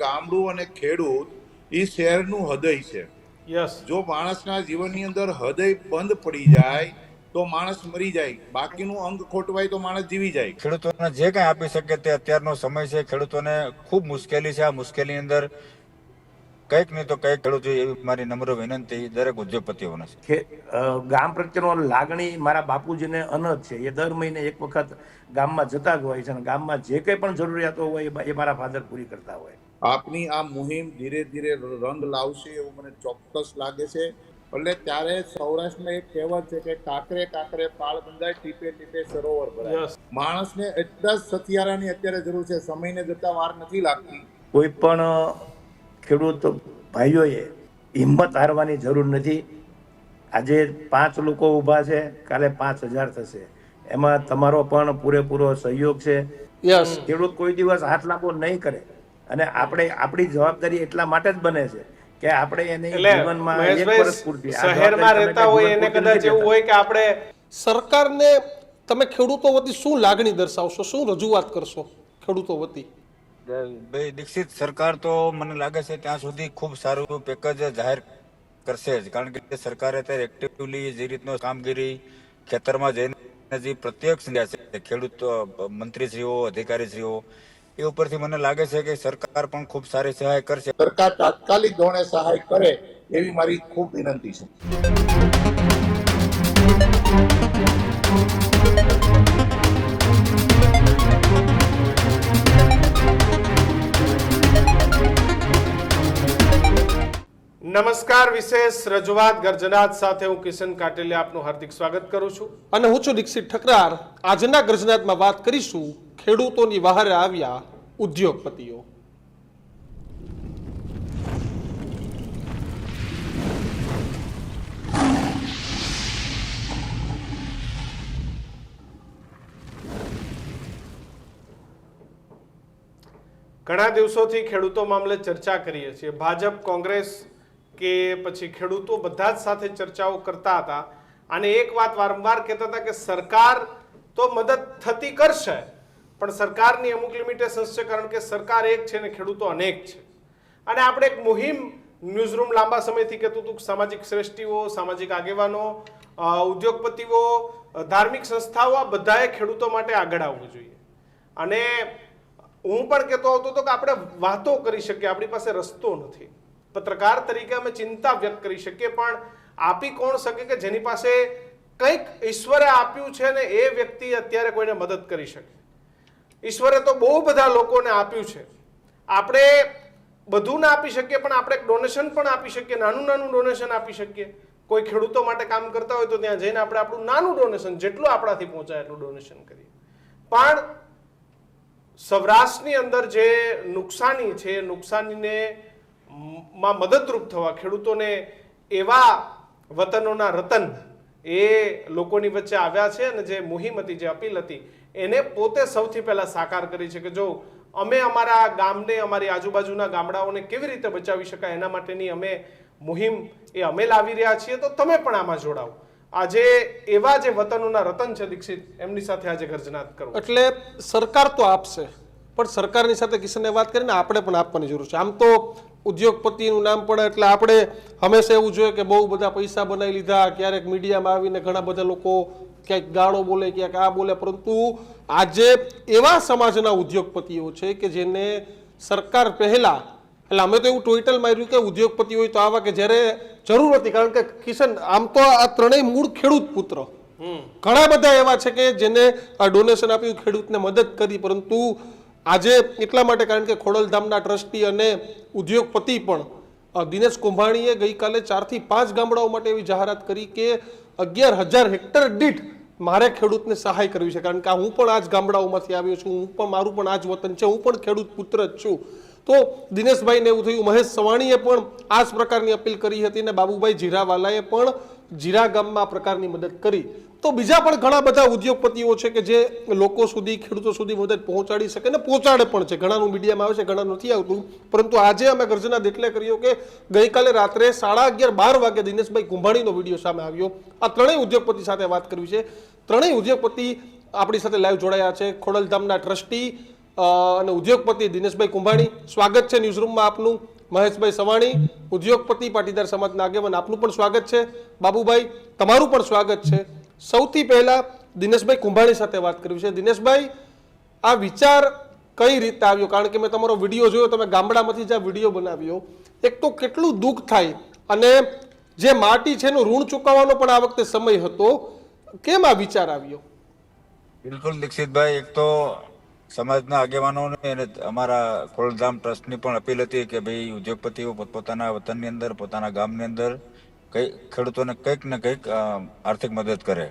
ગામડું અને ખેડૂત એ શહેરનું હૃદય છે. યસ, જો માણસના જીવનની અંદર હૃદય બંધ પડી જાય તો માણસ મરી જાય, બાકીનું અંગ ખોટવાય તો માણસ જીવી જાય. ખેડૂતોને જે કંઈ આપી શકે તે અત્યારનો સમય છે. ખેડૂતોને ખૂબ મુશ્કેલી છે. આ મુશ્કેલીની અંદર કંઈક નહીં તો કંઈક ખેડૂત જોઈએ એવી મારી નમ્ર વિનંતી દરેક ઉદ્યોગપતિઓને છે. ગામ પ્રત્યેનો લાગણી મારા બાપુજીને અનહદ છે. એ દર મહિને એક વખત ગામમાં જતા જ હોય છે અને ગામમાં જે કંઈ પણ જરૂરિયાતો હોય એ મારા ફાધર પૂરી કરતા હોય. આપની આ મુહિમ ધીરે ધીરે રંગ લાવશે એવું મને ચોક્કસ લાગે છે. એટલે ત્યારે સૌરાષ્ટ્રમાં એક કહેવત છે કે કાકરે કાકરે પાળ બંધાય, ટીપે ટીપે સરોવર ભરાય. માણસને એટલા જ સથિયારાની અત્યારે જરૂર છે. સમયને જતા વાર નથી લાગતી. કોઈ પણ ખેડૂત ભાઈઓએ હિંમત હારવાની જરૂર નથી. આજે 5 લોકો ઊભા છે, કાલે 5000 થશે. એમાં તમારો પણ પૂરેપૂરો સહયોગ છે. યસ, ખેડૂત કોઈ દિવસ હાથ લાંબો નહીં કરે અને આપણી જવાબદારી એટલા માટે જ બને છે કે આપણે એને જીવનમાં એક વર્ષ પૂરતી શહેરમાં રહેતા હોય એને કદાચ એવું હોય કે આપણે સરકારને તમે ખેડૂતો વતી શું લાગણી દર્શાવશો, શું રજૂઆત કરશો ખેડૂતો વતી? ભાઈ દીક્ષિત, સરકાર તો મને લાગે છે ત્યાં સુધી ખૂબ સારું પેકેજ જાહેર કરશે જ. કારણ કે સરકારે અત્યારે એક્ટિવલી જે રીતનો કામગીરી ખેતરમાં જઈને જે પ્રત્યક્ષ છે ખેડૂત મંત્રીશ્રીઓ, અધિકારીશ્રીઓ, એ ઉપરથી મને લાગે છે કે સરકાર પણ ખૂબ સારી સહાય કરશે. સરકાર તાત્કાલિક ધોરણે સહાય કરે એવી મારી ખૂબ વિનંતી છે. નમસ્કાર, વિશેષ રજૂઆત ગર્જનાત સાથે હું કિશન કાટેલિયા આપનું હાર્દિક સ્વાગત કરું છું અને હું છું દીક્ષિત ઠકરાર. આજના ગર્જનાતમાં વાત કરીશું ખેડૂતોની વહારે આવ્યા ઉદ્યોગપતિઓ. ઘણા દિવસોથી ખેડૂતો મામલે ચર્ચા કરીએ છીએ. ભાજપ, કોંગ્રેસ કે પછી ખેડૂતો બધા જ સાથે ચર્ચાઓ કરતા હતા અને એક વાત વારંવાર કહેતા હતા કે સરકાર તો મદદ થતી કરશે પણ સરકારની અમુક લિમિટેશન્સ છે, કારણ કે સરકાર એક છે ને ખેડૂતો અનેક છે. અને આપણે એક મુહિમ ન્યૂઝરૂમ લાંબા સમયથી કહેતું હતું કે સામાજિક શ્રેષ્ઠીઓ, સામાજિક આગેવાનો, ઉદ્યોગપતિઓ, ધાર્મિક સંસ્થાઓ આ બધાએ ખેડૂતો માટે આગળ આવવું જોઈએ. અને હું પણ કહેતો આવતો હતો કે આપણે વાતો કરી શકીએ, આપણી પાસે રસ્તો નથી. પત્રકાર તરીકે અમે ચિંતા વ્યક્ત કરી શકીએ પણ આપી કોણ શકે કે જેની પાસે કંઈક ઈશ્વરે આપ્યું છે ને એ વ્યક્તિ અત્યારે કોઈને મદદ કરી શકે. ઈશ્વરે તો બહુ બધા લોકોને આપ્યું છે. આપણે બધું ના આપી શકીએ પણ આપણે ડોનેશન પણ આપી શકીએ, નાનું નાનું ડોનેશન આપી શકીએ. કોઈ ખેડૂતો માટે કામ કરતા હોય તો ત્યાં જઈને આપણે આપણું નાનું ડોનેશન જેટલું આપણાથી પહોંચાય એટલું ડોનેશન કરીએ. પણ સૌરાષ્ટ્રની અંદર જે નુકસાની છે, નુકસાનીને માં મદદરૂપ થવા ખેડૂતોને એવા વતનોના રતન એ લોકોની વચ્ચે આવ્યા છે અને જે મુહિમ હતી, જે અપીલ હતી એને પોતે સૌથી પહેલા સાકાર કરી છે કે જો અમે અમારા ગામને, અમારી આજુબાજુના ગામડાઓને કેવી રીતે બચાવી શકાય એના માટેની અમે મુહિમ અમે લાવી રહ્યા છીએ, તો તમે પણ આમાં જોડાઓ. આજે એવા જે વતનોના રતન છે દીક્ષિત, એમની સાથે આજે ગર્જનાત કરો. એટલે સરકાર તો આપશે પણ સરકારની સાથે કિશને વાત કરીને આપણે પણ આપવાની જરૂર છે. આમ તો ઉદ્યોગપતિનું નામ પડે એટલે આપણે હંમેશા એવું જોઈએ કે બહુ બધા પૈસા બનાવી લીધા, ક્યારેક મીડિયામાં આવીને ઘણા બધા લોકો ક્યાંક ગાળો બોલે, ક્યાંક આ બોલે, પરંતુ આજે એવા સમાજના ઉદ્યોગપતિઓ છે કે જેને સરકાર પહેલા, એટલે અમે તો એવું ટોઇટલ માર્યું કે ઉદ્યોગપતિ હોય તો આવા કે જ્યારે જરૂર હતી. કારણ કે કિશન આમ તો આ ત્રણેય મૂળ ખેડૂત પુત્ર, ઘણા બધા એવા છે કે જેને આ ડોનેશન આપ્યું, ખેડૂતને મદદ કરી, પરંતુ આજે એટલા માટે કારણ કે ખોડલધામના ટ્રસ્ટી અને ઉદ્યોગપતિ પણ દિનેશ કુંભાણીએ ગઈકાલે 4 થી 5 ગામડાઓ માટે એવી જાહેરાત કરી કે 11,000 હેક્ટર દીઠ મારે ખેડૂતને સહાય કરવી છે. કારણ કે હું પણ આ જ ગામડાઓમાંથી આવ્યો છું, હું પણ મારું પણ આ જ વતન છે, હું પણ ખેડૂત પુત્ર જ છું. તો દિનેશભાઈને એવું થયું, મહેશ સવાણીએ પણ આ જ પ્રકારની અપીલ કરી હતી અને બાબુભાઈ જીરાવાલાએ પણ જીરા ગામમાં આ પ્રકારની મદદ કરી. તો બીજા પણ ઘણા બધા ઉદ્યોગપતિઓ છે કે જે લોકો સુધી, ખેડૂતો સુધી મદદ પહોંચાડી શકે ને પહોંચાડે પણ છે. ઘણાનું મીડિયામાં આવે છે, ઘણા નથી આવતું, પરંતુ આજે અમે ગર્જનાત એટલે કર્યો કે ગઈકાલે રાત્રે 11:30-12 વાગે દિનેશભાઈ કુંભાણીનો વિડીયો સામે આવ્યો. આ ત્રણેય ઉદ્યોગપતિ સાથે વાત કરવી છે. ત્રણેય ઉદ્યોગપતિ આપણી સાથે લાઈવ જોડાયા છે. ખોડલધામના ટ્રસ્ટી અને ઉદ્યોગપતિ દિનેશભાઈ કુંભાણી. સ્વાગત છે ન્યૂઝરૂમમાં આપનું. મહેશભાઈ સવાણી, ઉદ્યોગપતિ પાટીદાર સમાજના આગેવાન, આપનું પણ સ્વાગત છે. બાબુભાઈ, તમારું પણ સ્વાગત છે. સૌથી પહેલા દિનેશભાઈ કુંભાણી સાથે વાત કરવી છે. દિનેશભાઈ, આ વિચાર કઈ રીતે આવ્યો? કારણ કે મેં તમારો વિડીયો જોયો, તમે ગામડામાંથી જે વિડીયો બનાવ્યો, એક તો કેટલું દુઃખ થાય, અને જે માટી છે એનું ઋણ ચૂકવવાનો પણ આ વખતે સમય હતો. કેમ આ વિચાર આવ્યો? બિલકુલ દીક્ષિતભાઈ, એક તો સમાજના આગેવાનોને અને અમારા ખોડલધામ ટ્રસ્ટની પણ અપીલ હતી કે ભાઈ ઉદ્યોગપતિઓ પોતપોતાના વતનની અંદર, પોતાના ગામની અંદર ખેડૂતોને કંઈક ને કંઈક આર્થિક મદદ કરે.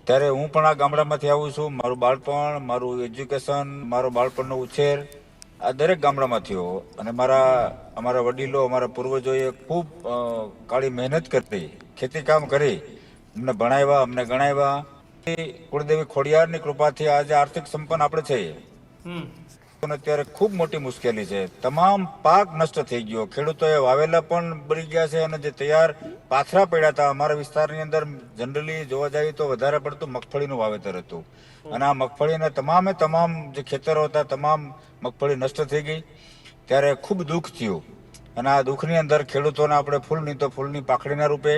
ત્યારે હું પણ આ ગામડામાંથી આવું છું. મારું બાળપણ, મારું એજ્યુકેશન, મારો બાળપણનો ઉછેર આ દરેક ગામડામાંથી હો. અને અમારા વડીલો, અમારા પૂર્વજોએ ખૂબ કાળી મહેનત કરી, ખેતી કામ કરી, અમને ભણાવ્યા, અમને ગણાવ્યા. કુળદેવી ખોડિયારની કૃપાથી આજે આર્થિક સંપન્ન આપણે છીએ. અત્યારે ખૂબ મોટી મુશ્કેલી છે. તમામ પાક નષ્ટ થઈ ગયો. ખેડૂતોએ વાવેલા પણ બળી ગયા છે, અને જે તૈયાર પાથરા પડ્યા હતા. અમારા વિસ્તારની અંદર જનરલી જોવા જઈએ તો વધારે પડતું મગફળીનું વાવેતર હતું, અને આ મગફળીના તમામ જે ખેતરો હતા, તમામ મગફળી નષ્ટ થઈ ગઈ. ત્યારે ખૂબ દુઃખ થયું, અને આ દુઃખની અંદર ખેડૂતોને આપણે ફૂલની તો ફૂલની પાખડીના રૂપે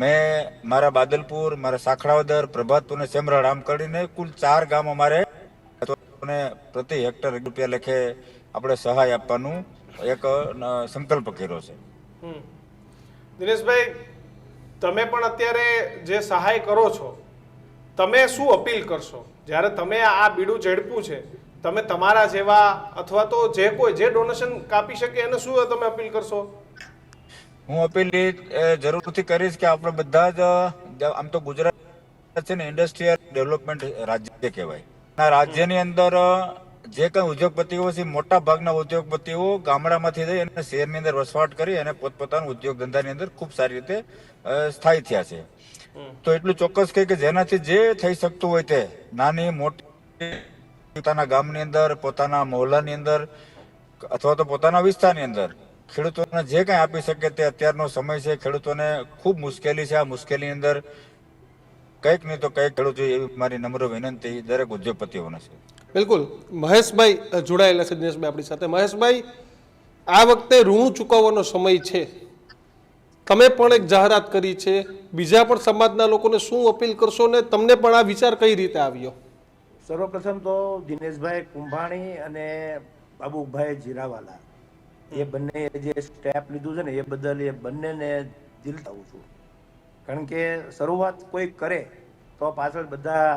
મેં મારા બાદલપુર, મારા સાખડાવદર, પ્રભાતપુર અને સેમરાળ આમ કરીને કુલ 4 ગામ અમારે પ્રતિ હેક્ટર રૂપિયા લેખે આપણે સહાય આપવાનું એક સંકલ્પ કર્યો છે. દિનેશભાઈ, તમે પણ અત્યારે જે સહાય કરો છો, તમે શું અપીલ કરશો? જ્યારે તમે આ બીડું ઝડપ્યું છે, તમે તમારા જેવા અથવા તો જે ડોનેશન કાપી શકે એને શું તમે અપીલ કરશો? હું અપીલ જરૂરથી કરીશ કે આપણે બધા જ, આમ તો ગુજરાત છે ને ઇન્ડસ્ટ્રીયલ ડેવલપમેન્ટ રાજ્ય કહેવાય. રાજ્યની અંદર જે કઈ ઉદ્યોગપતિઓ છે, મોટા ભાગના ઉદ્યોગપતિઓ ગામડામાંથી જઈ અને શહેરની અંદર વસવાટ કરી અને પોતપોતાના ઉદ્યોગ ધંધાની અંદર ખૂબ સારી રીતે સ્થાયી થયા છે. તો એટલું ચોક્કસ કહે કે જેનાથી જે થઈ શકતું હોય તે નાની મોટી પોતાના ગામની અંદર, પોતાના મહોલ્લાની અંદર અથવા તો પોતાના વિસ્તારની અંદર ખેડૂતોને જે કંઈ આપી શકે તે અત્યારનો સમય છે. ખેડૂતોને ખૂબ મુશ્કેલી છે. આ મુશ્કેલીની અંદર કંઈક નહીં તો કંઈક ખેડૂત જોઈએ એવી મારી નમ્ર વિનંતી દરેક ઉદ્યોગપતિઓને છે. બિલકુલ. મહેશભાઈ જોડાયેલા છે દિનેશભાઈ આપણી સાથે. મહેશભાઈ, આ વખતે ઋણ ચૂકવવાનો સમય છે, તમે પણ એક જાહેરાત કરી છે, બીજા પણ સમાજના લોકોને શું અપીલ કરશો, ને તમને પણ આ વિચાર કઈ રીતે આવ્યો? સર્વપ્રથમ તો દિનેશભાઈ કુંભાણી અને બાબુભાઈ જીરાવાલા એ બંને જે સ્ટેપ લીધું છે ને, એ બદલ એ બંનેને દિલથી આવું છું. કારણ કે શરૂઆત કોઈ કરે તો પાછળ બધા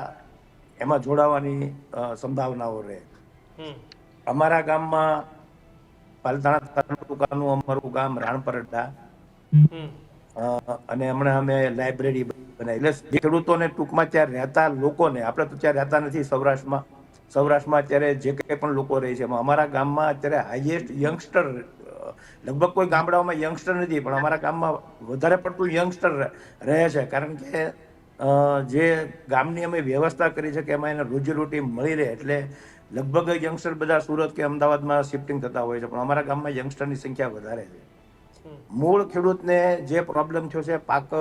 એમાં જોડાવાની સંભાવનાઓ રહે. અમારા ગામમાં પાલતાણા તાલુકાનું અમારું ગામ રાણપરડા, અને હમણાં અમે લાઇબ્રેરી બનાવી. એટલે જે ખેડૂતોને ટૂંકમાં ત્યાં રહેતા લોકોને, આપણે તો ત્યાં રહેતા નથી સૌરાષ્ટ્રમાં અત્યારે જે કંઈ પણ લોકો રહે છે, અમારા ગામમાં અત્યારે હાઈએસ્ટ યંગસ્ટર, લગભગ કોઈ ગામડાઓમાં યંગસ્ટર નથી, પણ અમારા ગામમાં વધારે પડતું યંગસ્ટર રહે છે. કારણ કે જે ગામની અમે વ્યવસ્થા કરી છે કે એમાં એને રોજીરોટી મળી રહે, એટલે લગભગ યંગસ્ટર બધા સુરત કે અમદાવાદમાં શિફ્ટિંગ થતા હોય છે, પણ અમારા ગામમાં યંગસ્ટરની સંખ્યા વધારે છે. મૂળ ખેડૂતને જે પ્રોબ્લેમ થયો છે, પાક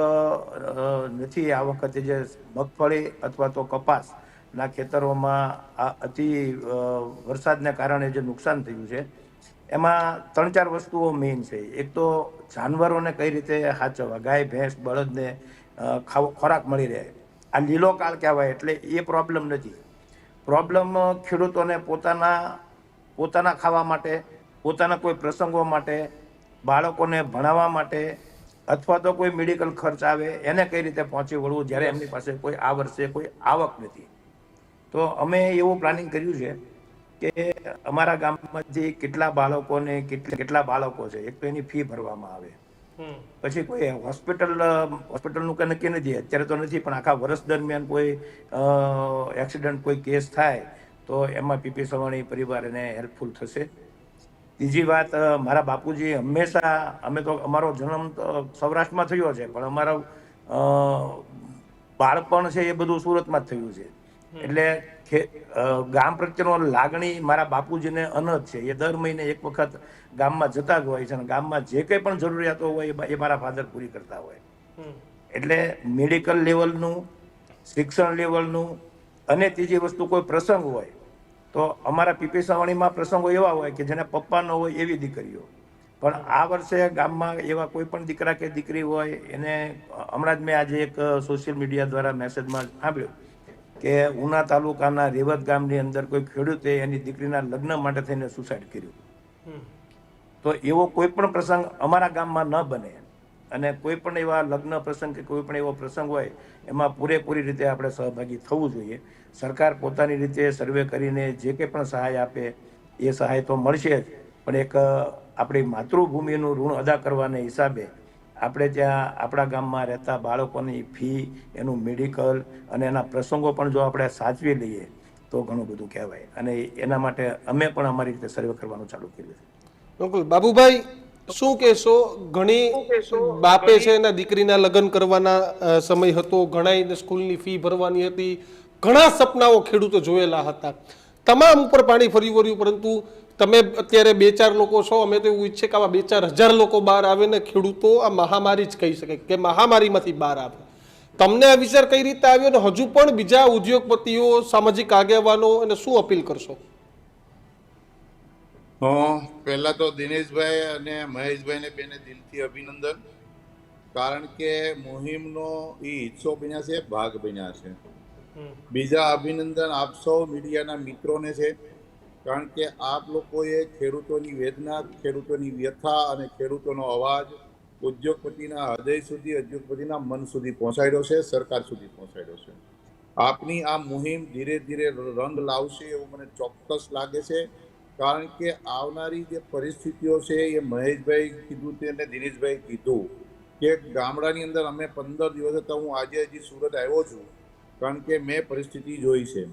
નથી આ વખતે, જે મગફળી અથવા તો કપાસના ખેતરોમાં આ અતિ વરસાદને કારણે જે નુકસાન થયું છે, એમાં 3-4 વસ્તુઓ મેઇન છે. એક તો જાનવરોને કઈ રીતે સાચવવા, ગાય, ભેંસ, બળદને ખોરાક મળી રહે. આ લીલો કાળ કહેવાય, એટલે એ પ્રોબ્લેમ નથી. પ્રોબ્લેમ ખેડૂતોને પોતાના ખાવા માટે, પોતાના કોઈ પ્રસંગો માટે, બાળકોને ભણાવવા માટે, અથવા તો કોઈ મેડિકલ ખર્ચ આવે એને કઈ રીતે પહોંચી વળવું જ્યારે એમની પાસે કોઈ આ વર્ષે કોઈ આવક નથી. તો અમે એવું પ્લાનિંગ કર્યું છે કે અમારા ગામમાંથી કેટલા બાળકોને કેટલા બાળકો છે, એક તો એની ફી ભરવામાં આવે. પછી કોઈ હોસ્પિટલનું કંઈ નક્કી નથી, અત્યારે તો નથી, પણ આખા વર્ષ દરમિયાન કોઈ એક્સિડન્ટ, કોઈ કેસ થાય તો એમાં પીપી સવાણી પરિવાર એને હેલ્પફુલ થશે. બીજી વાત, મારા બાપુજી હંમેશા, અમે તો અમારો જન્મ સૌરાષ્ટ્રમાં થયો છે, પણ અમારો બાળપણ છે એ બધું સુરતમાં જ થયું છે. એટલે ગામ પ્રત્યેનો લાગણી મારા બાપુજીને અનહદ છે. એ દર મહિને એક વખત ગામમાં જતા જ હોય છે, અને ગામમાં જે કંઈ પણ જરૂરિયાતો હોય એ મારા ફાધર પૂરી કરતા હોય. એટલે મેડિકલ લેવલનું, શિક્ષણ લેવલનું, અને ત્રીજી વસ્તુ કોઈ પ્રસંગ હોય તો અમારા પીપી સવાણીમાં પ્રસંગો એવા હોય કે જેને પપ્પા ન હોય એવી દીકરીઓ, પણ આ વર્ષે ગામમાં એવા કોઈ પણ દીકરા કે દીકરી હોય એને હમણાં જ મેં આજે એક સોશિયલ મીડિયા દ્વારા મેસેજમાં સાંભળ્યું કે ઉના તાલુકાના રેવત ગામની અંદર કોઈ ખેડૂતે એની દીકરીના લગ્ન માટે થઈને સુસાઇડ કર્યું. તો એવો કોઈ પણ પ્રસંગ અમારા ગામમાં ન બને અને કોઈ પણ એવા લગ્ન પ્રસંગ કે કોઈ પણ એવો પ્રસંગ હોય એમાં પૂરેપૂરી રીતે આપણે સહભાગી થવું જોઈએ. સરકાર પોતાની રીતે સર્વે કરીને જે કંઈ પણ સહાય આપે એ સહાય તો મળશે જ, પણ એક આપણી માતૃભૂમિનું ઋણ અદા કરવાના હિસાબે આપણે ત્યાં આપણા ગામમાં રહેતા બાળકોની ફી, એનું મેડિકલ અને એના પ્રસંગો પણ જો આપણે સાચવી લઈએ તો ઘણું બધું કહેવાય. અને એના માટે અમે પણ અમારી રીતે સર્વે કરવાનું ચાલુ કર્યું છે. બિલકુલ. બાબુભાઈ, શું કહેશો? ઘણી બાપે છે એના દીકરીના લગ્ન કરવાના સમય હતો, ઘણા સ્કૂલની ફી ભરવાની હતી, ઘણા સપનાઓ ખેડૂતો જોયેલા હતા, તમામ ઉપર પાણી ફરી વળ્યું. પરંતુ તમે અત્યારે 2-4 લોકો છો, અમે તો એવું ઈચ્છે કે આવા 2-4 હજાર લોકો બહાર આવે ને ખેડૂતો આ મહામારી જ કહી શકે કે મહામારીમાંથી બહાર આવે. તમને આ વિચાર કઈ રીતે આવ્યો ને હજુ પણ બીજા ઉદ્યોગપતિઓ, સામાજિક આગેવાનો એને શું અપીલ કરશો? પહેલા તો દિનેશભાઈ અને મહેશભાઈને બેને દિલથી અભિનંદન, કારણ કે મુહિમનો એ હિસ્સો બન્યા છે, ભાગ બન્યા છે. બીજા અભિનંદન આપ સૌ મીડિયાના મિત્રોને છે, કારણ કે આપ લોકોએ ખેડૂતોની વેદના, ખેડૂતોની વ્યથા અને ખેડૂતોનો અવાજ ઉદ્યોગપતિના હૃદય સુધી, ઉદ્યોગપતિના મન સુધી પહોંચાડ્યો છે, સરકાર સુધી પહોંચાડ્યો છે. આપની આ મુહિમ ધીરે ધીરે રંગ લાવશે એવું મને ચોક્કસ લાગે છે, કારણ કે આવનારી જે પરિસ્થિતિઓ છે એ મહેશભાઈ કીધું તે અને દિનેશભાઈ કીધું કે ગામડાની અંદર અમે 15 દિવસ હતા, હું આજે હજી સુરત આવ્યો છું કારણ કે મેં પરિસ્થિતિ જોઈ છે.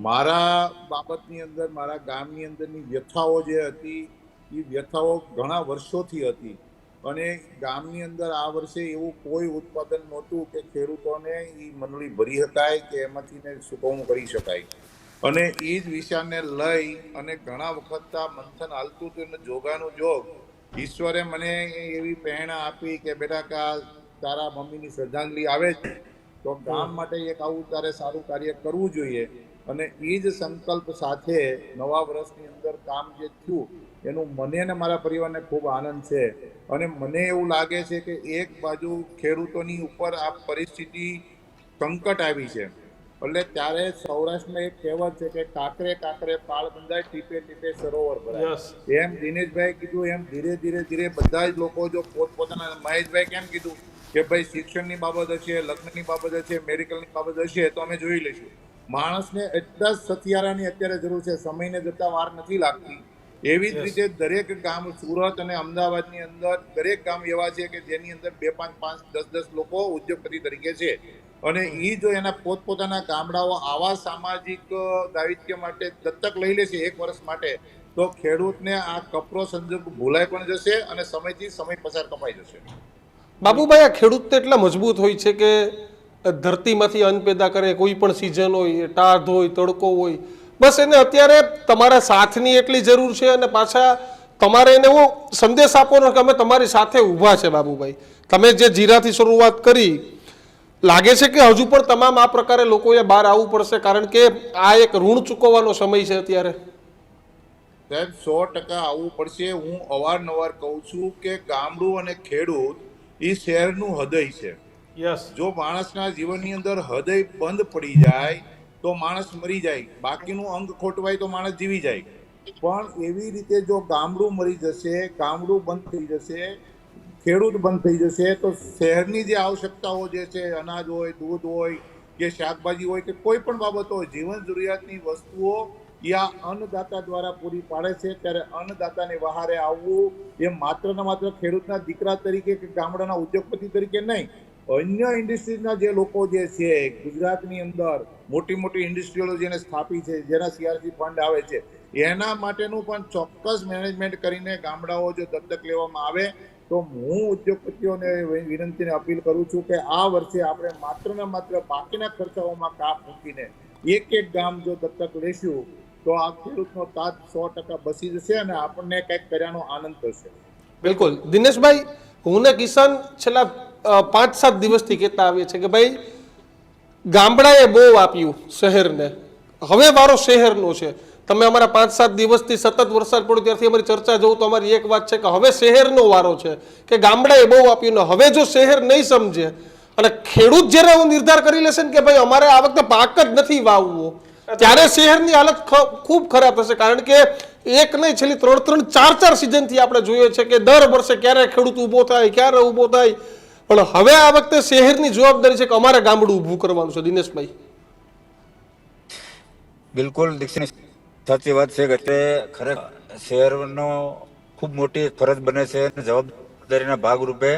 મારા બાબતની અંદર, મારા ગામની અંદરની વ્યથાઓ જે હતી એ વ્યથાઓ ઘણા વર્ષોથી હતી અને ગામની અંદર આ વર્ષે એવું કોઈ ઉત્પાદન નહોતું કે ખેડૂતોને એ મંડળી ભરી શકાય કે એમાંથી સુકવણું કરી શકાય. અને એ જ વિચારને લઈ અને ઘણા વખત આ મંથન હાલતું હતું અને જોગાનું જોગ ઈશ્વરે મને એવી પ્રેરણા આપી કે બેટા કા તારા મમ્મીની શ્રદ્ધાંજલિ આવે છે તો ગામ માટે એક આવું તારે સારું કાર્ય કરવું જોઈએ. અને એ જ સંકલ્પ સાથે નવા વર્ષની અંદર કામ જે થયું એનું મને અને મારા પરિવારને ખૂબ આનંદ છે. અને મને એવું લાગે છે કે એક બાજુ ખેડૂતોની ઉપર આ પરિસ્થિતિ સંકટ આવી છે એટલે ત્યારે સૌરાષ્ટ્રમાં એક કહેવત છે કે કાંકરે કાંકરે પાળ બંધાય, ટીપે ટીપે સરોવર ભરાય. એમ દિનેશભાઈ કીધું એમ ધીરે ધીરે ધીરે બધા જ લોકો જો પોતપોતાના, મહેશભાઈ કેમ કીધું કે ભાઈ શિક્ષણની બાબત હશે, લગ્નની બાબત હશે, મેડિકલની બાબત હશે તો અમે જોઈ લઈશું. માણસને એટલા જ સથિયારાની અત્યારે જરૂર છે, સમયને જતા વાર નથી લાગતી. એવી જ રીતે દરેક ગામ, સુરત અને અમદાવાદની અંદર દરેક ગામ એવા છે કે જેની અંદર 2, 5, 5, 10 લોકો ઉદ્યોગપતિ તરીકે છે. અને એ જો એના પોતપોતાના ગામડાઓ આવા સામાજિક દાયિત્વ માટે દત્તક લઈ લેશે 1 વર્ષ માટે તો ખેડૂતને આ કપરો સંજોગ ભૂલાઈ પણ જશે અને સમયથી સમય પસાર કપાઈ જશે. બાબુભાઈ, આ ખેડૂત તો એટલા મજબૂત હોય છે કે ધરતીમાંથી અન્ન પેદા કરે, કોઈ પણ સિઝન હોય, ટાઢ હોય, તડકો હોય, બસ એને અત્યારે તમારા સાથની એટલી જરૂર છે અને પાછા તમારે એને એવો સંદેશ આપવાનો કે અમે તમારી સાથે ઊભા છે. બાબુભાઈ, તમે જે જીરાથી શરૂઆત કરી, લાગે છે કે હજુ પણ તમામ આ પ્રકારે લોકોએ બહાર આવવું પડશે, કારણ કે આ એક ઋણ ચૂકવવાનો સમય છે અત્યારે. સાહેબ 100% આવવું પડશે. હું અવારનવાર કહું છું કે ગામડું અને ખેડૂત એ શહેરનું હૃદય છે. જો માણસના જીવનની અંદર હૃદય બંધ પડી જાય તો માણસ મરી જાય, બાકીનું અંગ ખોટવાય તો માણસ જીવી જાય. પણ એવી રીતે જો ગામડું મરી જશે, ગામડું બંધ થઈ જશે, ખેડૂત બંધ થઈ જશે તો શહેરની જે આવશ્યકતાઓ જે છે, અનાજ હોય, દૂધ હોય કે શાકભાજી હોય કે કોઈ પણ બાબત હોય, જીવન જરૂરિયાતની વસ્તુઓ યા અન્નદાતા દ્વારા પૂરી પાડે છે. ત્યારે અન્નદાતાને વહારે આવવું એ માત્ર ને માત્ર ખેડૂતના દીકરા તરીકે કે ગામડાના ઉદ્યોગપતિ તરીકે નહીં, અન્ય ઇન્ડસ્ટ્રીઝના જે લોકો જે છે ગુજરાતની અંદર મોટી મોટી ઇન્ડસ્ટ્રીઓ જેને સ્થાપી છે, જેના CRC ફંડ આવે છે, એના માટેનું પણ ચોક્કસ મેનેજમેન્ટ કરીને ગામડાઓ જો દત્તક લેવામાં આવે તો હું ઉદ્યોગપતિઓને વિનંતીને અપીલ કરું છું કે આ વર્ષે આપણે માત્ર ને માત્ર બાકીના ખર્ચાઓમાં કાપ મૂકીને એક ગામ જો દત્તક લેશું તો આ ખેડૂતનો તાત 100% બસી જશે અને આપણને કંઈક કર્યાનો આનંદ થશે. બિલકુલ. દિનેશભાઈ, હું ને કિશન છેલ્લા 5-7 દિવસથી કહેતા આવીએ છીએ કે ભાઈ ગામડાએ બહુ આપ્યું શહેરને, હવે વારો શહેરનો છે. તમે અમારા 5-7 દિવસથી સતત વરસાદ પડ્યો ત્યારથી અમારી ચર્ચા જોઉં તો અમારી એક વાત છે કે હવે શહેરનો વારો છે કે ગામડાએ બહુ આપ્યું ને હવે જો શહેર નહીં સમજે અને ખેડૂત જ્યારે એવું નિર્ધાર કરી લેશે ને કે ભાઈ અમારે આ વખતે પાક જ નથી વાવવો, ત્યારે શહેરની હાલત ખૂબ ખરાબ થશે. કારણ કે એક નહીં, છેલ્લી 3-3, 4-4 સિઝનથી આપણે જોઈએ છે કે દર વર્ષે ક્યારે ખેડૂત ઊભો થાય, ક્યારે ઊભો થાય. પણ હવે આ વખતે શહેરની જવાબદારી છે કે અમારે ગામડું ઊભું કરવાનું છે. દિનેશભાઈ, બિલકુલ દીક્ષિત, સાચી વાત છે કે ખરેખર શહેરનો ખૂબ મોટી ફરજ બને છે અને જવાબદારીના ભાગરૂપે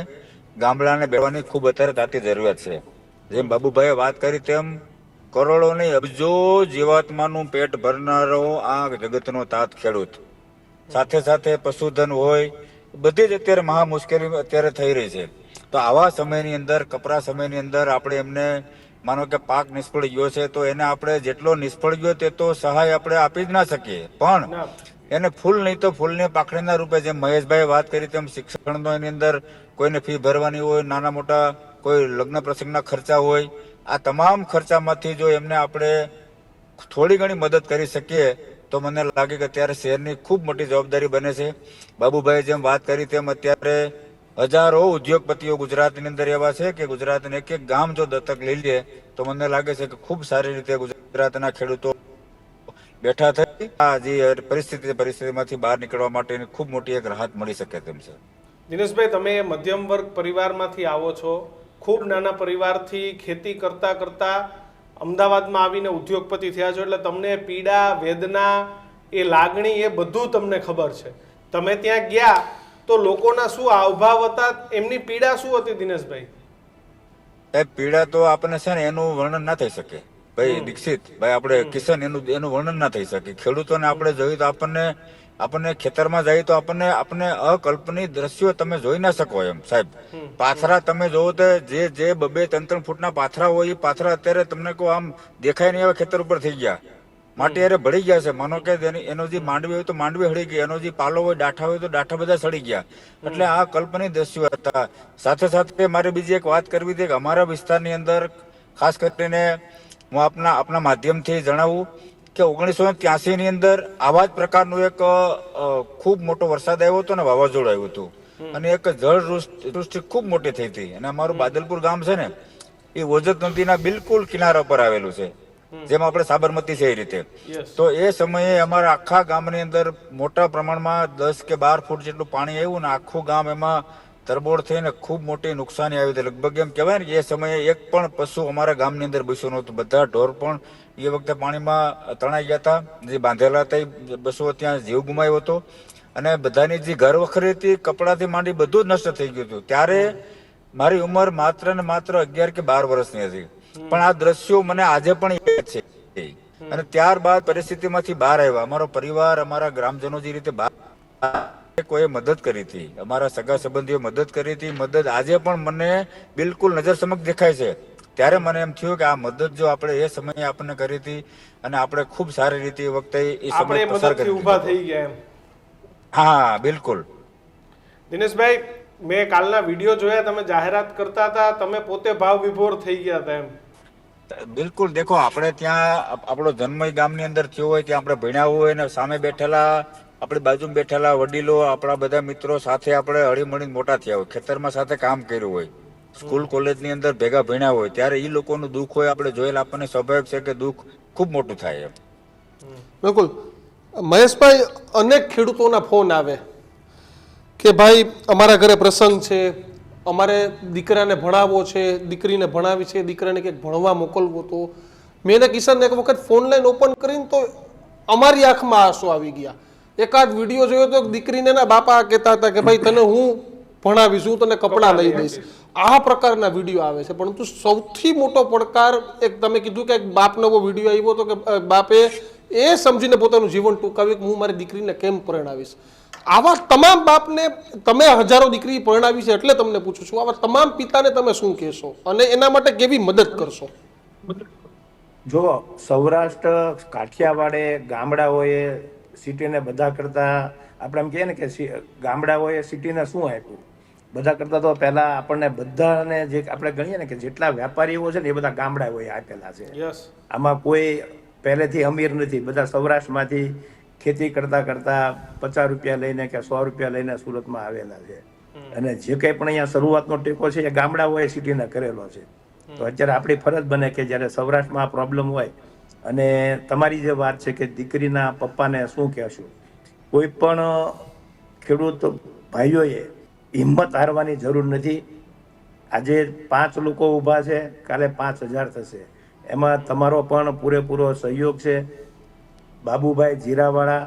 ગામડાને બેસવાની ખૂબ અત્યારે તાતી જરૂરિયાત છે. જેમ બાબુભાઈએ વાત કરી તેમ કરોડો નહીં અબજો જીવાત્માનું પેટ ભરનારો આ જગતનો તાત ખેડૂત, સાથે સાથે પશુધન હોય, બધી જ અત્યારે મહા મુશ્કેલી અત્યારે થઈ રહી છે. તો આવા સમયની અંદર, કપરા સમયની અંદર આપણે એમને માનો કે પાક નિષ્ફળ ગયો છે તો એને આપણે જેટલો નિષ્ફળ ગયો તે તો સહાય આપણે આપી જ ના શકીએ, પણ એને ફૂલ નહીં તો ફૂલની પાખડીના રૂપે, જેમ મહેશભાઈ વાત કરી તેમ શિક્ષણનો એની અંદર કોઈને ફી ભરવાની હોય, નાના મોટા કોઈ લગ્ન પ્રસંગના ખર્ચા હોય, આ તમામ ખર્ચામાંથી જો એમને આપણે થોડી ઘણી મદદ કરી શકીએ તો મને લાગે કે અત્યારે શહેરની ખૂબ મોટી જવાબદારી બને છે. બાબુભાઈ જેમ વાત કરી તેમ અત્યારે હજારો ઉદ્યોગપતિઓ ગુજરાતની અંદર એવા છે કે ગુજરાતને એક એક ગામ જો દત્તક લઈ લે તો મને લાગે છે કે ખૂબ સારી રીતે ગુજરાતના ખેડૂતો બેઠા થઈ આ જે પરિસ્થિતિમાંથી બહાર નીકળવા માટેની ખૂબ મોટી એક રાહત મળી શકે તેમ છે. દિનેશભાઈ, તમે મધ્યમ વર્ગ પરિવારમાંથી આવો છો, ખૂબ નાના પરિવારથી ખેતી કરતા કરતા અમદાવાદમાં આવીને ઉદ્યોગપતિ થયા છો, એટલે તમને પીડા, વેદના, એ લાગણી, એ બધું તમને ખબર છે. તમે ત્યાં ગયા તો લોકોના શું હાવભાવ હતા, એમની પીડા શું હતી દિનેશભાઈ? એ પીડા તો આપણને છે ને એનું વર્ણન ના થઈ શકે ભાઈ દીક્ષિત ભાઈ, આપણે કિશન, એનું વર્ણન ના થઈ શકે. ખેડૂતોને આપણે જોયું તો આપણને ખેતરમાં જઈએ તો આપણને અકલ્પનીય દ્રશ્યો તમે જોઈ ના શકો એમ સાહેબ. પાથરા તમે જોવો તો જે 2-3 ફૂટના પાથરા હોય એ પાથરા અત્યારે તમને કહો આમ દેખાય નહીં એવા ખેતર ઉપર થઈ ગયા, માટી અરે ભળી ગયા છે. માનો કે એનો જે માંડવી હોય તો માંડવી હળી ગઈ, એનો જે પાલો હોય, ડાઠા હોય તો ડાઠા બધા સડી ગયા. એટલે આ કલ્પનીય દ્રશ્યો હતા. સાથે સાથે મારે બીજી એક વાત કરવી હતી કે અમારા વિસ્તારની અંદર ખાસ કરીને હું આપના માધ્યમથી જણાવું કે 1983 ની અંદર આવા જ પ્રકારનું એક ખૂબ મોટો વરસાદ આવ્યો હતો ને વાવાઝોડું આવ્યું હતું અને એક જળવૃષ્ટિ ખૂબ મોટી થઈ હતી. અને અમારું બાદલપુર ગામ છે ને એ ઓજત નદીના બિલકુલ કિનારા પર આવેલું છે, જેમ આપણે સાબરમતી છે એ રીતે. તો એ સમયે અમારા આખા ગામની અંદર મોટા પ્રમાણમાં 10 કે 12 ફૂટ જેટલું પાણી આવ્યું ને આખું ગામ એમાં તરબોળ થઈને ખૂબ મોટી નુકસાની આવી હતી. લગભગ એમ કહેવાય ને એ સમયે એક પણ પશુ અમારા ગામની અંદર બેસ્યું નહોતું. બધા ઢોર પણ એ વખતે પાણીમાં તણાઈ ગયા હતા. જે બાંધેલા હતા એ પશુઓ ત્યાં જીવ ગુમાવ્યો હતો અને બધાની જે ઘર વખરી હતી, કપડાથી માંડી બધું જ નષ્ટ થઈ ગયું હતું. ત્યારે મારી ઉંમર માત્ર ને માત્ર 11 કે 12 વર્ષની હતી. પણ આ દ્રશ્યો મને આજે પણ યાદ છે. અને ત્યારબાદ પરિસ્થિતિમાંથી બહાર આવ્યા. અમારો પરિવાર, અમારા ગ્રામજનો જે રીતે બહાર, કોઈ મદદ કરી હતી, અમારા સગા સંબંધીઓ મદદ કરી હતી. મદદ આજે પણ મને બિલકુલ નજર સમક્ષ દેખાય છે. ત્યારે મને એમ થયું કે આ મદદ જો આપણે એ સમયે આપણને કરી હતી અને આપણે ખૂબ સારી રીતે એ વખતે એ સમય પસાર કરી ઊભા થઈ ગયા એમ. હા બિલકુલ. દિનેશભાઈ, મેં કાલના વિડીયો જોયા, તમે જાહેરાત કરતા હતા, તમે પોતે ભાવ વિભોર થઈ ગયા હતા એમ. બિલકુલ. દેખો, આપણે ત્યાં આપણો જન્મ ગામની અંદર થયો હોય, ત્યાં આપણે ભણ્યા હોય ને સામે બેઠેલા, આપણી બાજુમાં બેઠેલા વડીલો, આપણા બધા મિત્રો સાથે આપણે હળીમળીને મોટા થયા હોય, ખેતરમાં સાથે કામ કર્યું હોય, સ્કૂલ કોલેજની અંદર ભેગા ભણ્યા હોય, ત્યારે એ લોકોનું દુઃખ હોય આપણે જોયેલા, આપણને સ્વાભાવિક છે કે દુઃખ ખૂબ મોટું થાય એમ. બિલકુલ. મહેશભાઈ, અનેક ખેડૂતોના ફોન આવે કે ભાઈ અમારા ઘરે પ્રસંગ છે, અમારે દીકરાને ભણાવવો છે, દીકરીને ભણાવી છે, દીકરાને કંઈક ભણવા મોકલવો. તો મેં કિશનને એક વખત ફોન લાઈન ઓપન કરીને તો અમારી આંખમાં આંસુ આવી ગયા. એકાદ વિડીયો જોયો તો દીકરીને એના બાપા કહેતા હતા કે ભાઈ તને હું ભણાવીશ, હું તને કપડાં લઈ દઈશ. આ પ્રકારના વિડીયો આવે છે. પરંતુ સૌથી મોટો પડકાર, એક તમે કીધું કે એક બાપનો એવો વિડીયો આવ્યો હતો કે બાપે એ સમજીને પોતાનું જીવન ટૂંકાવ્યું કે હું મારી દીકરીને કેમ પરણાવીશ. આવા તમામ બાપને, તમે હજારો દીકરી પરણાવી છે એટલે તમને પૂછું છું, આવા તમામ પિતાને તમે શું કહેશો અને એના માટે કેવી મદદ કરશો? જો સૌરાષ્ટ્ર, કાઠિયાવાડે, ગામડાઓએ સિટીને બધા કરતા, આપણે એમ કહીએ ને કે ગામડાઓએ સિટીને શું આપ્યું, બધા કરતા તો પહેલા આપણને બધાને જે આપણે ગણીએ ને કે જેટલા વેપારીઓ છે ને એ બધા ગામડાઓએ આપેલા છે. આમાં કોઈ પહેલેથી અમીર નથી, બધા સૌરાષ્ટ્રમાંથી ખેતી કરતા કરતા 50 રૂપિયા લઈને કે 100 રૂપિયા લઈને સુરતમાં આવેલા છે. અને જે કંઈ પણ અહીંયા શરૂઆતનો ટેકો છે એ ગામડાઓએ સિટીના કરેલો છે. તો અત્યારે આપણી ફરજ બને કે જ્યારે સૌરાષ્ટ્રમાં આ પ્રોબ્લેમ હોય, અને તમારી જે વાત છે કે દીકરીના પપ્પાને શું કહેશું, કોઈ પણ ખેડૂત ભાઈઓએ હિંમત હારવાની જરૂર નથી. આજે 5 લોકો ઊભા છે, કાલે 5000 થશે. એમાં તમારો પણ પૂરેપૂરો સહયોગ છે. બાબુભાઈ જીરાવાળા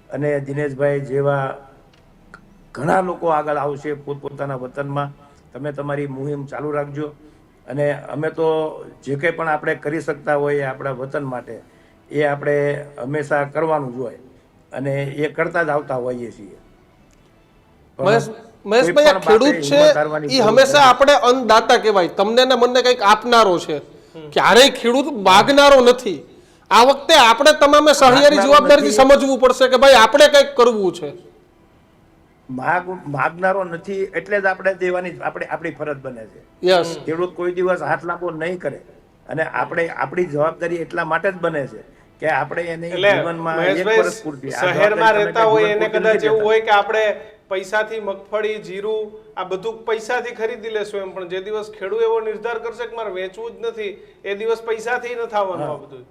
અને દિનેશભાઈ જેવા ઘણા લોકો આગળ આવશે પોતપોતાના વતનમાં. તમે તમારી મુહિમ ચાલુ રાખજો, અને અમે તો જે કંઈ પણ આપણે કરી શકતા હોઈએ આપણા વતન માટે એ આપણે હંમેશા કરવાનું જ હોય, અને એ કરતા જ આવતા હોઈએ છીએ. મહેશભાઈ, આ ખેડૂત છે એ હંમેશા આપણે અન્નદાતા કહેવાય, તમને ને મને કંઈક આપનારો છે, ક્યારેય ખેડૂત માગનારો નથી. આ વખતે આપણે તમામે સહિયારી જવાબદારીથી સમજવું પડશે કે ભાઈ આપણે કંઈક કરવું છે. માગનારો નથી એટલે જ આપણે દેવાની આપણી ફરજ બને છે. યસ, ખેડૂત કોઈ દિવસ હાથ લાંબો નહીં કરે, અને આપણી જવાબદારી એટલા માટે જ બને છે કે આપણે એને જીવનમાં એક વર્ષ પૂરતી શહેરમાં રહેતા હોય એને કદાચ એવું હોય કે આપણે પૈસાથી મગફળી, જીરું આ બધું પૈસાથી ખરીદી લેશું એમ, પણ જે દિવસ ખેડૂત એવો નિર્ધાર કરશે કે મારે વેચવું જ નથી, એ દિવસ પૈસાથી ન થવાનું. આ બધું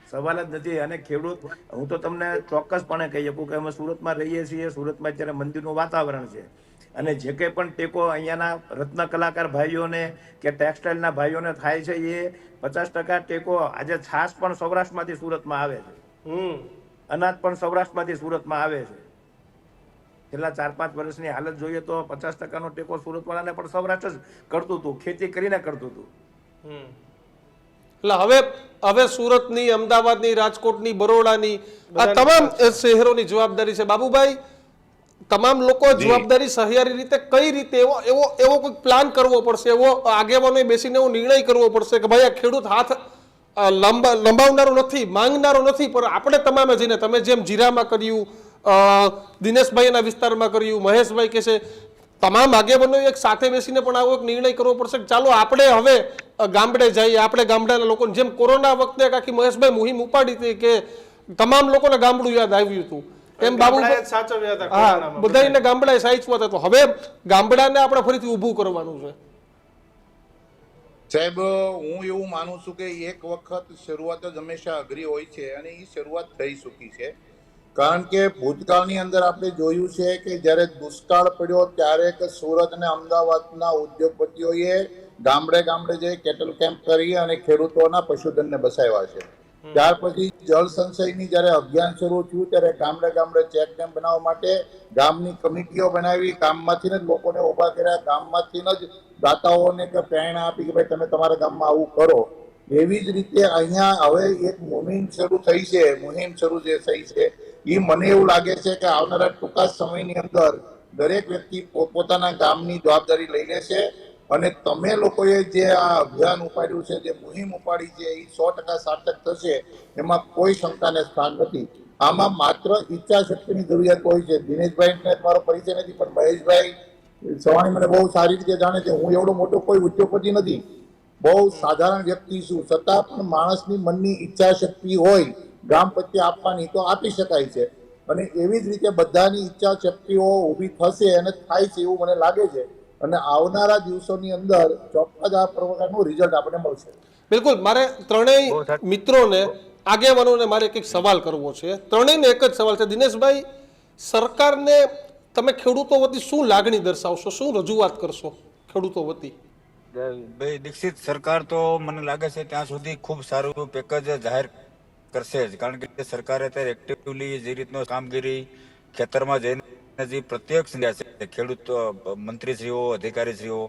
સવાલ જ નથી. અને ખેડૂત, હું તો તમને ચોક્કસપણે કહી શકું કે અમે સુરતમાં રહીએ છીએ. સુરતમાં અત્યારે મંદિરનું વાતાવરણ છે, અને જે કંઈ પણ ટેકો અહીંયાના રત્ન કલાકાર ભાઈઓને કે ટેક્સટાઇલના ભાઈઓને થાય છે એ 50% ટેકો આજે છાશ પણ સૌરાષ્ટ્રમાંથી સુરતમાં આવે છે, અનાજ પણ સૌરાષ્ટ્રમાંથી સુરતમાં આવે છે. છેલ્લા 4-5 વર્ષની હાલત જોઈએ તો 50%નો ટેકો સુરતવાળાને પણ સૌરાષ્ટ્ર જ કરતું હતું, ખેતી કરીને કરતું હતું. એટલે હવે સુરતની, અમદાવાદની, રાજકોટની, બરોડાની આ તમામ શહેરોની જવાબદારી છે. બાબુભાઈ, તમામ લોકો જવાબદારી સહિયારી રીતે કઈ રીતે એવો કોઈ પ્લાન કરવો પડશે, એવો આગેવાનોએ બેસીને એવો નિર્ણય કરવો પડશે કે ભાઈ આ ખેડૂત હાથ લંબાવનારો નથી, માંગનારો નથી, પણ આપણે તમામે જઈને, તમે જેમ જીરામાં કર્યું, દિનેશભાઈના વિસ્તારમાં કર્યું, મહેશભાઈ કે છે, તમામ આગેવાનોએ એક સાથે બેસીને પણ આવો એક નિર્ણય કરવો પડશે કે ચાલો આપણે હવે ગામડે જઈએ, આપણે ગામડાના લોકોને, જેમ કોરોના વખતે આખી મહેશભાઈ મુહિમ ઉપાડી હતી કે તમામ લોકોને ગામડું યાદ આવ્યું હતું, એમ બાબુભાઈ સાચવ્યા હતા, બધાને ગામડાએ સાચવતા હતા. તો હવે ગામડાને આપણે ફરીથી ઊભું કરવાનું છે. સાહેબ, હું એવું માનું છું કે એક વખત શરૂઆત જ હંમેશા અઘરી હોય છે, અને એ શરૂઆત થઈ ચૂકી છે. કારણ કે ભૂતકાળની અંદર આપણે જોયું છે કે જ્યારે દુષ્કાળ પડ્યો ત્યારે કે સુરત અને અમદાવાદના ઉદ્યોગપતિઓએ ગામડે ગામડે જઈ કેટલ કેમ્પ કરી અને ખેડૂતોના પશુધનને બચાવ્યા છે. ત્યાર પછી જળ સંચયની જ્યારે અભિયાન શરૂ થયું ત્યારે ગામડે ગામડે ચેક ડેમ બનાવવા માટે ગામની કમિટીઓ બનાવી, ગામમાંથી જ લોકોને ઊભા કર્યા, ગામમાંથી જ દાતાઓને કે પ્રેરણા આપી કે ભાઈ તમે તમારા ગામમાં આવું કરો. એવી જ રીતે અહીંયા હવે એક મુહિમ શરૂ થઈ છે. મુહિમ શરૂ જે થઈ છે એ મને એવું લાગે છે કે આવનારા ટૂંકા સમયની અંદર દરેક વ્યક્તિ પોતપોતાના ગામની જવાબદારી લઈ લેશે, અને તમે લોકોએ જે આ અભિયાન ઉપાડ્યું છે, જે મુહિમ ઉપાડી છે, એ 100% સાર્થક થશે, એમાં કોઈ શંકાને સ્થાન નથી. આમાં માત્ર ઈચ્છા શક્તિની જરૂરિયાત હોય છે. દિનેશભાઈને મારો પરિચય નથી, પણ મહેશભાઈ સવાણી મને બહુ સારી રીતે જાણે છે. હું એવડો મોટો કોઈ ઉદ્યોગપતિ નથી, બહુ સાધારણ વ્યક્તિ છું, છતાં પણ માણસની મનની ઈચ્છા શક્તિ હોય ગામ પ્રત્યે આપવાની તો આપી શકાય છે. અને એવી જ રીતે બધાની ઈચ્છા શક્તિઓ ઊભી થશે અને થાય છે એવું મને લાગે છે, અને આવનારા દિવસોની અંદર ચોક્કસ આ પ્રકારનું રિઝલ્ટ આપણને મળશે. બિલકુલ. મારે ત્રણેય મિત્રોને, આગેવાનોને મારે એક સવાલ કરવો છે. ત્રણેયને એક જ સવાલ છે. દિનેશભાઈ, સરકારને તમે ખેડૂતો વતી શું લાગણી દર્શાવશો, શું રજૂઆત કરશો ખેડૂતો વતી? ભાઈ દીક્ષિત, સરકાર તો મને લાગે છે ત્યાં સુધી ખૂબ સારું પેકેજ જાહેર કરશે જ, કારણ કે સરકારે અત્યારે એક્ટિવલી જે રીતનો કામગીરી ખેતરમાં જઈને જે પ્રત્યક્ષ છે ખેડૂત મંત્રીશ્રીઓ, અધિકારીશ્રીઓ,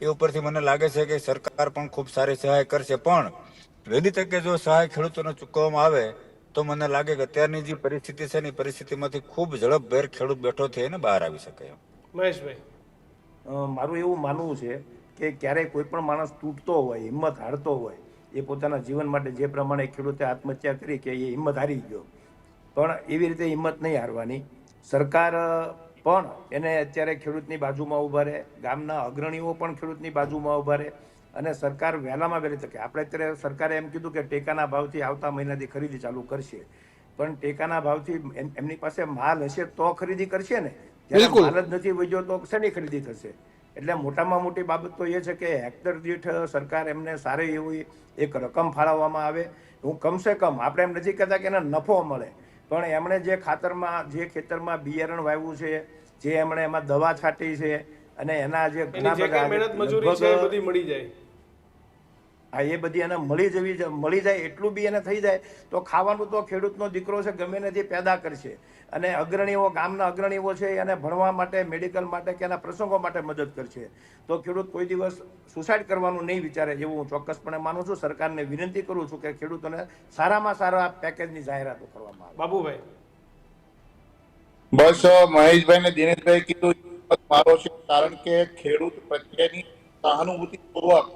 એ ઉપરથી મને લાગે છે કે સરકાર પણ ખૂબ સારી સહાય કરશે. પણ વહેલી તકે જો સહાય ખેડૂતોને ચૂકવવામાં આવે તો મને લાગે કે અત્યારની જે પરિસ્થિતિ છે ને, પરિસ્થિતિમાંથી ખૂબ ઝડપભેર ખેડૂત બેઠો થઈને બહાર આવી શકે. મહેશભાઈ, મારું એવું માનવું છે કે ક્યારેય કોઈ પણ માણસ તૂટતો હોય, હિંમત હારતો હોય, એ પોતાના જીવન માટે જે પ્રમાણે ખેડૂતે આત્મહત્યા કરી કે એ હિંમત હારી ગયો, પણ એવી રીતે હિંમત નહીં હારવાની. સરકાર પણ એને અત્યારે ખેડૂતની બાજુમાં ઊભા રહે, ગામના અગ્રણીઓ પણ ખેડૂતની બાજુમાં ઊભા રહે, અને સરકાર વહેલામાં વહેલી તકે, આપણે અત્યારે સરકારે એમ કીધું કે ટેકાના ભાવથી આવતા મહિનાથી ખરીદી ચાલુ કરશે, પણ ટેકાના ભાવથી એમની પાસે માલ હશે તો ખરીદી કરશે ને, જ્યારે બિલકુલ. માલ જ નથી વધ્યો તો શેની ખરીદી થશે? એટલે મોટામાં મોટી બાબત તો એ છે કે હેક્ટર દીઠ સરકાર એમને સારી એવી એક રકમ ફાળવવામાં આવે. હું કમસે કમ, આપણે એમ નથી કહેતા કે એને નફો મળે, પણ એમણે જે ખાતરમાં, જે ખેતરમાં બિયારણ વાવ્યું છે, જે એમણે એમાં દવા છાંટી છે, અને એના જે એની જે કઈ મહેનત મજૂરી છે એ બધી મળી જાય. હા, એ બધી એને મળી જાય એટલું બી એને થઈ જાય તો ખાવાનું તો ખેડૂતનો દીકરો છે ગમે નથી પેદા કરશે. અને અગ્રણીઓ, ગામના અગ્રણીઓ છે એને ભણવા માટે, મેડિકલ માટે કે એના પ્રસંગો માટે મદદ કરશે. તો ખેડૂત કોઈ દિવસ સુસાઇડ કરવાનું નહીં વિચારે, એવું હું ચોક્કસપણે માનું છું. સરકારને વિનંતી કરું છું કે ખેડૂતોને સારામાં સારા પેકેજની જાહેરાતો કરવામાં આવે. બાબુભાઈ, બસ મહેશભાઈ ને દિનેશભાઈ કીધું મારો છે, કારણ કે ખેડૂત પ્રત્યેની સહાનુભૂતિપૂર્વક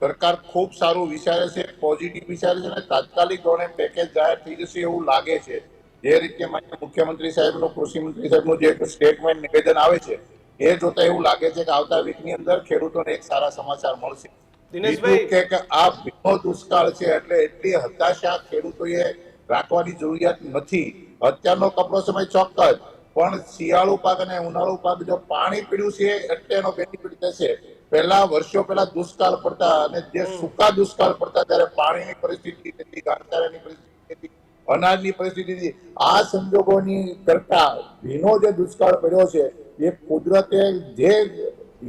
સરકાર ખૂબ સારું વિચારે છે, પોઝિટિવ વિચારે છે, અને તાત્કાલિક ધોરણે પેકેજ જાહેર થઈ જશે એવું લાગે છે. જે રીતે માન્ય મુખ્યમંત્રી સાહેબનું, કૃષિ મંત્રી સાહેબનું જે સ્ટેટમેન્ટ, નિવેદન આવે છે, એ જોતા એવું લાગે છે કે આવતા વીકની અંદર ખેડૂતોને એક સારા સમાચાર મળશે. દિનેશભાઈ, બીજું કે આ ભીનો દુષ્કાળ છે એટલે એટલી હતાશા ખેડૂતોએ રાખવાની જરૂરિયાત નથી. અત્યારનો કપરો સમય ચોક્કસ, પણ શિયાળુ પાક અને ઉનાળુ પાક જો પાણી પીડ્યું છે એટલે એનો બેનિફિટ થશે. પહેલા વર્ષો પહેલા દુષ્કાળ પડતા, અને જે સૂકા દુષ્કાળ પડતા ત્યારે પાણીની પરિસ્થિતિ હતી, ઘાસચારાની પરિસ્થિતિ હતી, અનાજની પરિસ્થિતિ હતી. આ સંજોગોની કરતા ભીનો જે દુષ્કાળ પડ્યો છે એ કુદરતે જે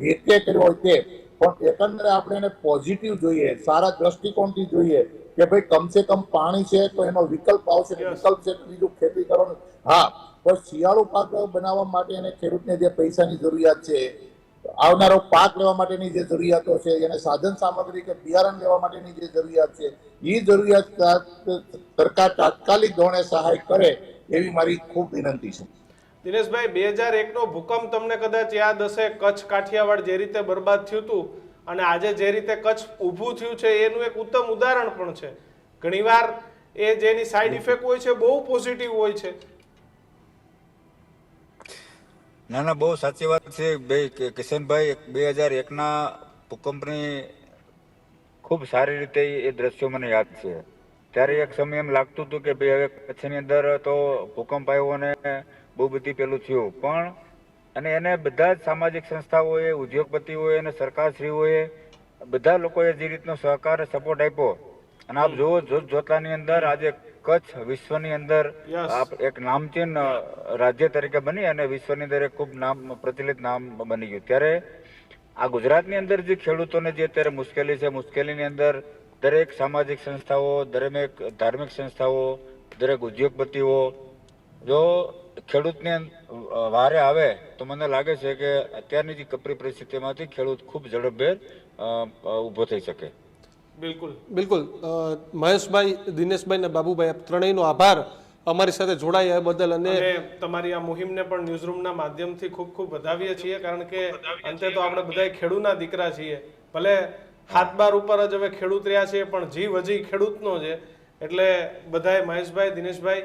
રીતે કર્યો હોય તે, પણ એકંદરે આપણે એને પોઝિટિવ જોઈએ, સારા દ્રષ્ટિકોણથી જોઈએ કે ભાઈ કમસે કમ પાણી છે તો એનો વિકલ્પ આવશે. વિકલ્પ છે તો બીજું ખેતી કરવાનું. હા, પણ શિયાળુ પાક બનાવવા માટે એને ખેડૂતને જે પૈસાની જરૂરિયાત છે, આવનારો પાક લેવા માટેની જે જરૂરિયાતો છે, એને સાધન સામગ્રી કે બિયારણ લેવા માટેની જે જરૂરિયાત છે, એ જરૂરિયાત સરકાર તાત્કાલિક ધોરણે સહાય કરે એવી મારી ખૂબ વિનંતી છે. દિનેશભાઈ, 2001 નો ભૂકંપ તમને કદાચ યાદ હશે. કચ્છ કાઠિયાવાડ જે રીતે બરબાદ થયું હતું અને આજે જે રીતે કચ્છ ઊભું થયું છે એનું એક ઉત્તમ ઉદાહરણ પણ છે. ઘણીવાર એ જેની સાઈડ ઇફેક્ટ હોય છે બહુ પોઝિટિવ હોય છે. ના ના, બહુ સાચી વાત છે ભાઈ કિશનભાઈ. 2001ના ભૂકંપની ખૂબ સારી રીતે એ દ્રશ્યો મને યાદ છે. ત્યારે એક સમય એમ લાગતું હતું કે ભાઈ હવે કચ્છની અંદર તો ભૂકંપ આવ્યો અને બહુ બધી પેલું થયું, પણ અને એને બધા જ સામાજિક સંસ્થાઓએ, ઉદ્યોગપતિઓએ અને સરકારશ્રીઓએ બધા લોકોએ જે રીતનો સહકાર, સપોર્ટ આપ્યો, અને આપ જોવો જોતાની અંદર આજે કચ્છ વિશ્વની અંદર એક નામચીન રાજ્ય તરીકે બની અને વિશ્વની અંદર એક ખૂબ નામ પ્રચલિત નામ બની ગયું. ત્યારે આ ગુજરાતની અંદર જે ખેડૂતોને જે અત્યારે મુશ્કેલી છે, મુશ્કેલીની અંદર દરેક સામાજિક સંસ્થાઓ, દરેક ધાર્મિક સંસ્થાઓ, દરેક ઉદ્યોગપતિઓ જો ખેડૂતને વારે આવે તો મને લાગે છે કે અત્યારની જે કપરી પરિસ્થિતિમાંથી ખેડૂત ખૂબ ઝડપભેર ઊભો થઈ શકે. બિલકુલ બિલકુલ. મહેશભાઈ, દિનેશભાઈ અને બાબુભાઈ, આપ ત્રણેયનો આભાર અમારી સાથે જોડાયા એ બદલ. અને તમારી આ મુહિમને પણ ન્યૂઝરૂમના માધ્યમથી ખૂબ ખૂબ વધાવીએ છીએ, કારણ કે અંતે તો આપણે બધા ખેડૂતના દીકરા છીએ. ભલે હાથ બાર ઉપર જ હવે ખેડૂત રહ્યા છે, પણ જીવ હજી ખેડૂતનો છે. એટલે બધાએ મહેશભાઈ, દિનેશભાઈ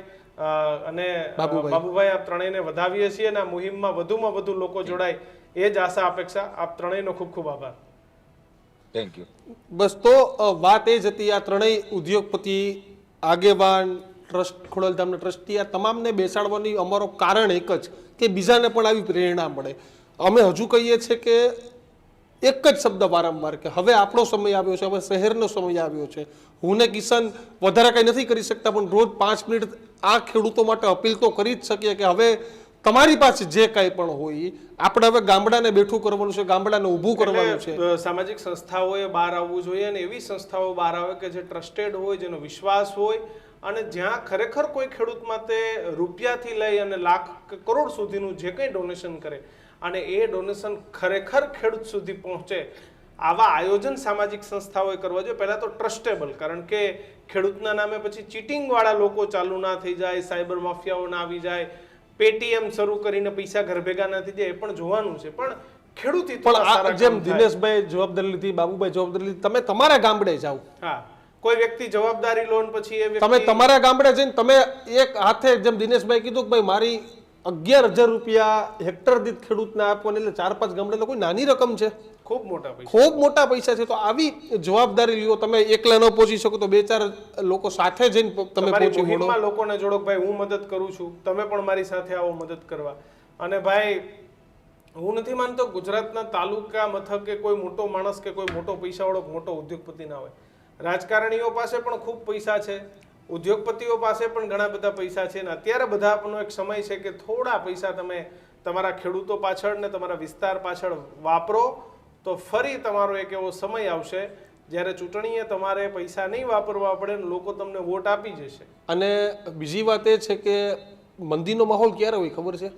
અને બાબુભાઈ, આપ ત્રણેયને વધાવીએ છીએ અને આ મુહિમમાં વધુમાં વધુ લોકો જોડાય એ જ આશા અપેક્ષા. આપ ત્રણેયનો ખૂબ ખૂબ આભાર. Thank you. બસ, તો વાત એ જ હતી. આ ત્રણેય ઉદ્યોગપતિ, આગેવાન, ટ્રસ્ટ, ખોડલધામના ટ્રસ્ટી, આ તમામને બેસાડવાની અમારો કારણ એક જ કે બીજાને પણ આવી પ્રેરણા મળે. અમે હજુ કહીએ છીએ કે એક જ શબ્દ વારંવાર કે હવે આપણો સમય આવ્યો છે, હવે શહેરનો સમય આવ્યો છે. હું ને કિશન વધારે કંઈ નથી કરી શકતા, પણ રોજ 5 મિનિટ આ ખેડૂતો માટે અપીલ તો કરી જ શકીએ કે હવે તમારી પાસે જે કાંઈ પણ હોય, આપણે હવે ગામડાને બેઠું કરવાનું છે, ગામડાને ઊભું કરવાનું છે. સામાજિક સંસ્થાઓએ બહાર આવવું જોઈએ, અને એવી સંસ્થાઓ બહાર આવે કે જે ટ્રસ્ટેડ હોય, જેનો વિશ્વાસ હોય, અને જ્યાં ખરેખર કોઈ ખેડૂત માટે રૂપિયાથી લઈ અને લાખ કરોડ સુધીનું જે કંઈ ડોનેશન કરે અને એ ડોનેશન ખરેખર ખેડૂત સુધી પહોંચે, આવા આયોજન સામાજિક સંસ્થાઓએ કરવા જોઈએ. પહેલાં તો ટ્રસ્ટેબલ, કારણ કે ખેડૂતના નામે પછી ચીટિંગવાળા લોકો ચાલુ ના થઈ જાય, સાયબર માફિયાઓ ના આવી જાય, પેટીએમ શરૂ કરીને પૈસા ઘર ભેગા ના થઈ જાય, એ પણ જોવાનું છે. પણ ખેડૂત પણ જેમ દિનેશભાઈ જવાબદારી લીધી, બાબુભાઈ જવાબદારી લીધી, તમે તમારા ગામડે જાઓ. હા, કોઈ વ્યક્તિ જવાબદારી લોન પછી એ તમે તમારા ગામડે જઈને તમે એક હાથે, જેમ દિનેશભાઈ કીધું કે ભાઈ મારી 11,000 રૂપિયા હેક્ટર દીઠ ખેડૂતને આપવાને એટલે 4-5 ગામડે કોઈ નાની રકમ છે, ખૂબ મોટા પૈસા. ખૂબ મોટા પૈસા છે. તો આવી જવાબદારી લ્યો. તમે એકલા ન પહોંચી શકો તો 2-4 લોકો સાથે જઈને તમે તમારી પહોંચી વળો. મુહિમમાં લોકોને જોડો કે ભાઈ હું મદદ કરું છું, તમે પણ મારી સાથે આવો મદદ કરવા. અને ભાઈ હું નથી માનતો ગુજરાતના તાલુકા મથકે કોઈ મોટો માણસ કે કોઈ મોટો પૈસાવાળો મોટો ઉદ્યોગપતિ ના હોય. રાજકારણીઓ પાસે પણ ખૂબ પૈસા છે, ઉદ્યોગપતિઓ પાસે પણ ઘણા બધા પૈસા છે. અને અત્યારે બધાનો એક સમય છે કે થોડા પૈસા તમે તમારા ખેડૂતો પાછળ ને તમારા વિસ્તાર પાછળ વાપરો તો ફરી તમારો એક એવો સમય આવશે જ્યારે ચૂંટણીએ તમારે પૈસા નહીં વાપરવા પડે ને લોકો તમને વોટ આપી જશે. અને બીજી વાત એ છે કે મંદીનો માહોલ ક્યારે હોય ખબર છે?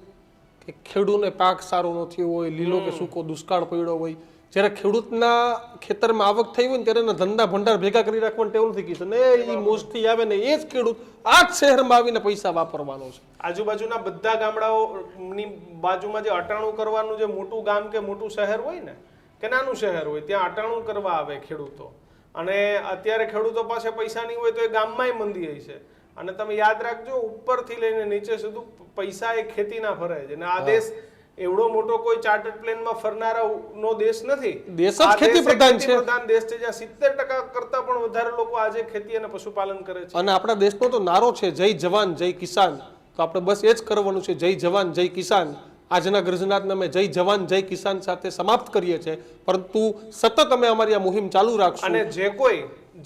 કે ખેડૂતને પાક સારો ન થયો હોય, લીલો કે સૂકો દુષ્કાળ પડ્યો હોય, જ્યારે ખેડૂતના ખેતરમાં આવક થઈ હોય ને ત્યારે એના ધંધા ભંડાર ભેગા કરી રાખવાનું ટેવ નથી કીધું ને એ મોજથી આવે ને એ જ ખેડૂત આ જ શહેરમાં આવીને પૈસા વાપરવાનો છે. આજુબાજુના બધા ગામડાઓની બાજુમાં જે અટાણું કરવાનું જે મોટું ગામ કે મોટું શહેર હોય ને કે નાનું શહેર હોય ત્યાં અટાણું કરવા આવે ખેડૂતો. અને અત્યારે ખેડૂતો પાસે પૈસા નહીં હોય તો એ ગામમાંય મંદી હોય છે. અને તમે યાદ રાખજો ઉપરથી લઈને નીચે સુધી પૈસા એ ખેતીના ફરાય છે. અને આ દેશ એવડો મોટો કોઈ ચાર્ટર્ડ પ્લેનમાં ફરનારાનો દેશ નથી. દેશ જ ખેતી પ્રધાન છે. પ્રધાન દેશ છે જ્યાં 70% કરતા પણ વધારે લોકો આજે ખેતી અને પશુપાલન કરે છે. અને આપણા દેશનો તો નારો છે જય જવાન જય કિસાન. તો આપણે બસ એ જ કરવાનું છે, જય જવાન જય કિસાન. આજના ગર્જનાથને અમે જય જવાન જય કિસાન સાથે સમાપ્ત કરીએ છીએ, પરંતુ સતત અમે અમારી આ મુહિમ ચાલુ રાખશું. અને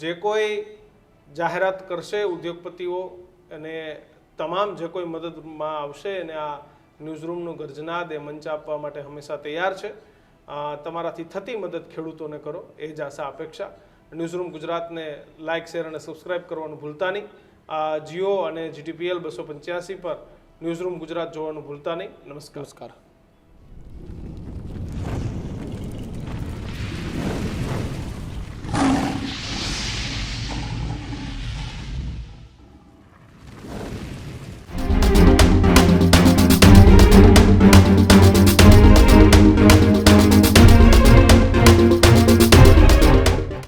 જે કોઈ જાહેરાત કરશે ઉદ્યોગપતિઓ અને તમામ જે કોઈ મદદમાં આવશે અને આ ન્યૂઝરૂમનું ગર્જનાદ એ મંચ આપવા માટે હંમેશા તૈયાર છે. તમારાથી થતી મદદ ખેડૂતોને કરો એ જ આશા અપેક્ષા. ન્યૂઝરૂમ ગુજરાતને લાઇક શેર અને સબસ્ક્રાઇબ કરવાનું ભૂલતા નહીં. જીઓ અને GTPL 285 પર ન્યૂઝરૂમ ગુજરાત જોવાનું ભૂલતા નહીં. નમસ્કાર.